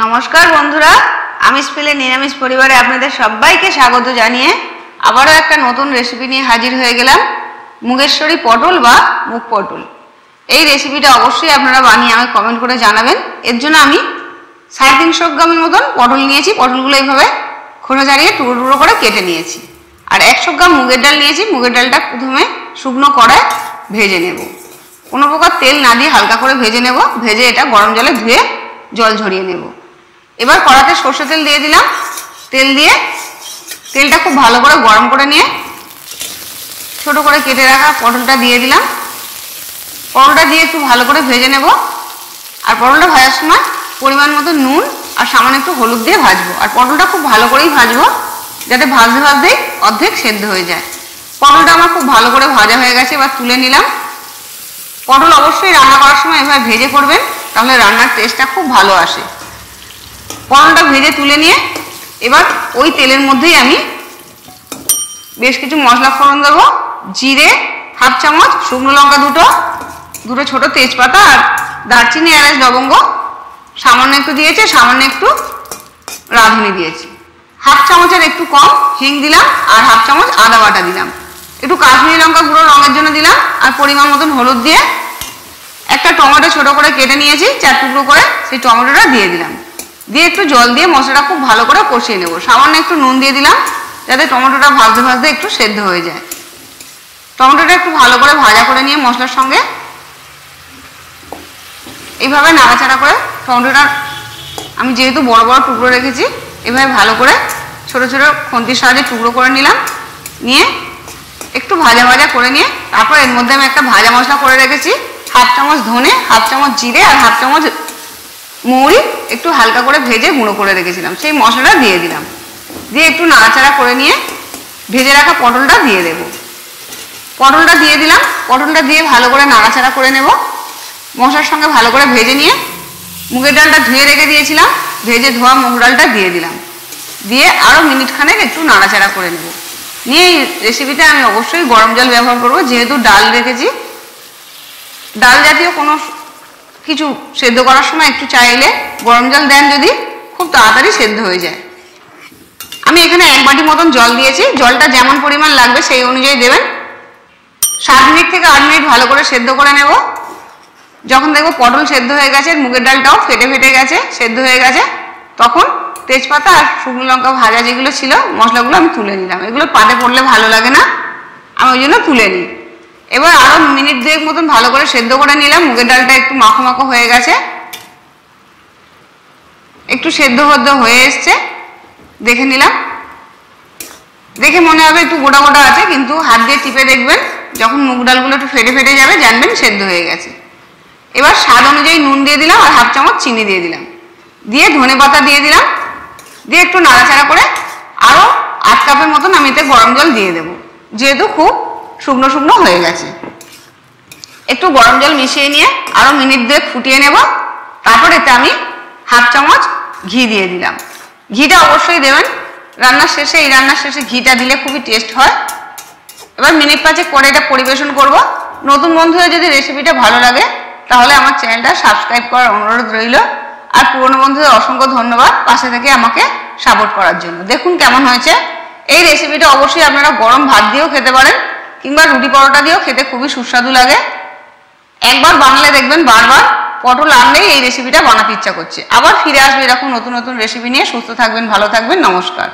নমস্কার বন্ধুরা, আমিষ পেলে নিরামিষ পরিবারে আপনাদের সবাইকে স্বাগত জানিয়ে আবারও একটা নতুন রেসিপি নিয়ে হাজির হয়ে গেলাম। মুগেশ্বরী পটল বা মুগ পটল। এই রেসিপিটা অবশ্যই আপনারা বানিয়ে আমাকে কমেন্ট করে জানাবেন। এর জন্য আমি 350 গ্রামের মতন পটল নিয়েছি। পটলগুলো এইভাবে খোসা ছাড়িয়ে টুকরো টুকরো করে কেটে নিয়েছি। আর 100 গ্রাম মুগের ডাল নিয়েছি। মুগের ডালটা প্রথমে শুকনো কড়ায় ভেজে নেব। কোনো প্রকার তেল না দিয়ে হালকা করে ভেজে নেব। ভেজে এটা গরম জলে ধুয়ে জল ঝরিয়ে নেব। এবার কড়াতে সরষে তেল দিয়ে দিলাম। তেল দিয়ে তেলটা খুব ভালো করে গরম করে নিয়ে ছোট করে কেটে রাখা পটলটা দিয়ে দিলাম। পটলটা দিয়ে একটু ভালো করে ভেজে নেব। আর পটলটা ভাজার সময় পরিমাণ মতো নুন আর সামান্য একটু হলুদ দিয়ে ভাজবো। আর পটলটা খুব ভালো করেই ভাজবো, যাতে ভাজতে ভাজতেই অর্ধেক সেদ্ধ হয়ে যায়। পটলটা আমার খুব ভালো করে ভাজা হয়ে গেছে। এবার তুলে নিলাম। পটল অবশ্যই রান্না করার সময় এভাবে ভেজে করবেন, তাহলে রান্নার টেস্টটা খুব ভালো আসে। পটলটা ভেজে তুলে নিয়ে এবার ওই তেলের মধ্যেই আমি বেশ কিছু মশলা ফোড়ন দেবো। জিরে হাফ চামচ, শুকনো লঙ্কা দুটো ছোট তেজপাতা, আর দারচিনি এলাচ লবঙ্গ সামান্য একটু দিয়েছে, সামান্য একটু রাঁধুনি দিয়েছি। হাফ চামচের একটু কম হিং দিলাম, আর হাফ চামচ আদা বাটা দিলাম। একটু কাশ্মীরি লঙ্কা গুঁড়ো রঙের জন্য দিলাম, আর পরিমাণ মতন হলুদ দিয়ে একটা টমেটো ছোট করে কেটে নিয়েছি 4 টুকরো করে, সেই টমেটোটা দিয়ে দিলাম। দিয়ে একটু জল দিয়ে মশলাটা খুব ভালো করে কষিয়ে নেব। সামান্য একটু নুন দিয়ে দিলাম, যাতে টমেটোটা ভাজতে ভাজতে একটু সেদ্ধ হয়ে যায়। টমেটোটা একটু ভালো করে ভাজা করে নিয়ে মশলার সঙ্গে এইভাবে নাড়াচাড়া করে টমেটোটা আমি যেহেতু বড় বড় টুকরো রেখেছি, এভাবে ভালো করে ছোট ছোট খুন্তির সাহায্যে টুকরো করে নিলাম। নিয়ে একটু ভাজা ভাজা করে নিয়ে তারপর এর মধ্যে আমি একটা ভাজা মশলা করে রেখেছি। হাফ চামচ ধনে, হাফ চামচ জিরে আর হাফ চামচ মৌরি একটু হালকা করে ভেজে গুঁড়ো করে রেখেছিলাম, সেই মশলাটা দিয়ে দিলাম। দিয়ে একটু নাড়াচাড়া করে নিয়ে ভেজে রাখা পটলটা দিয়ে দেব। পটলটা দিয়ে দিলাম। পটলটা দিয়ে ভালো করে নাড়াচাড়া করে নেব। মশলার সঙ্গে ভালো করে ভেজে নিয়ে মুগের ডালটা ধুয়ে রেখে দিয়েছিলাম, ভেজে ধোয়া মুগ ডালটা দিয়ে দিলাম। দিয়ে আরও মিনিট খানেক একটু নাড়াচাড়া করে নেব। নিয়ে এই রেসিপিতে আমি অবশ্যই গরম জল ব্যবহার করব, যেহেতু ডাল রেখেছি। ডাল জাতীয় কোনো কিছু সেদ্ধ করার সময় একটু চাইলে গরম জল দেন, যদি খুব তাড়াতাড়ি সেদ্ধ হয়ে যায়। আমি এখানে 1 বাটি মতন জল দিয়েছি। জলটা যেমন পরিমাণ লাগবে সেই অনুযায়ী দেবেন। 7 মিনিট থেকে 8 মিনিট ভালো করে সেদ্ধ করে নেব। যখন দেখবো পটল সেদ্ধ হয়ে গেছে, মুগের ডালটাও ফেটে ফেটে গেছে, সেদ্ধ হয়ে গেছে, তখন তেজপাতা আর শুকনো লঙ্কা ভাজা যেগুলো ছিল মশলাগুলো আমি তুলে নিলাম। এগুলো পাতে পড়লে ভালো লাগে না, আমি ওই জন্য তুলে নিই। এবার আরও মিনিট 2 মতন ভালো করে সেদ্ধ করে নিলাম। মুগের ডালটা একটু মাখো মাখো হয়ে গেছে, একটু সেদ্ধ হয়ে এসছে, দেখে নিলাম। দেখে মনে হবে একটু গোটা গোটা আছে, কিন্তু হাত দিয়ে টিপে দেখবেন, যখন মুগ ডালগুলো একটু ফেটে ফেটে যাবে জানবেন সেদ্ধ হয়ে গেছে। এবার স্বাদ অনুযায়ী নুন দিয়ে দিলাম, আর হাফ চামচ চিনি দিয়ে দিলাম। দিয়ে ধনে পাতা দিয়ে দিলাম। দিয়ে একটু নাড়াচাড়া করে আরও 8 কাপের মতন আমি এতে গরম জল দিয়ে দেবো, যেহেতু খুব শুকনো শুকনো হয়ে গেছে। একটু গরম জল মিশিয়ে নিয়ে আরও মিনিট 2 ফুটিয়ে নেব। তারপর এতে আমি হাফ চামচ ঘি দিয়ে দিলাম। ঘিটা অবশ্যই দেবেন রান্নার শেষে। এই রান্নার শেষে ঘিটা দিলে খুবই টেস্ট হয়। এবার মিনিট 5 পরে এটা পরিবেশন করব। নতুন বন্ধুদের যদি রেসিপিটা ভালো লাগে, তাহলে আমার চ্যানেলটা সাবস্ক্রাইব করার অনুরোধ রইল। আর পুরনো বন্ধুদের অসংখ্য ধন্যবাদ পাশে থেকে আমাকে সাপোর্ট করার জন্য। দেখুন কেমন হয়েছে। এই রেসিপিটা অবশ্যই আপনারা গরম ভাত দিয়েও খেতে পারেন, কিংবা রুটি পরোটা দিয়েও খেতে খুবই সুস্বাদু লাগে। একবার বানালে দেখবেন বারবার পটল আনলেই এই রেসিপিটা বানাতে ইচ্ছা করছে। আবার ফিরে আসবে এরকম নতুন নতুন রেসিপি নিয়ে। সুস্থ থাকবেন, ভালো থাকবেন, নমস্কার।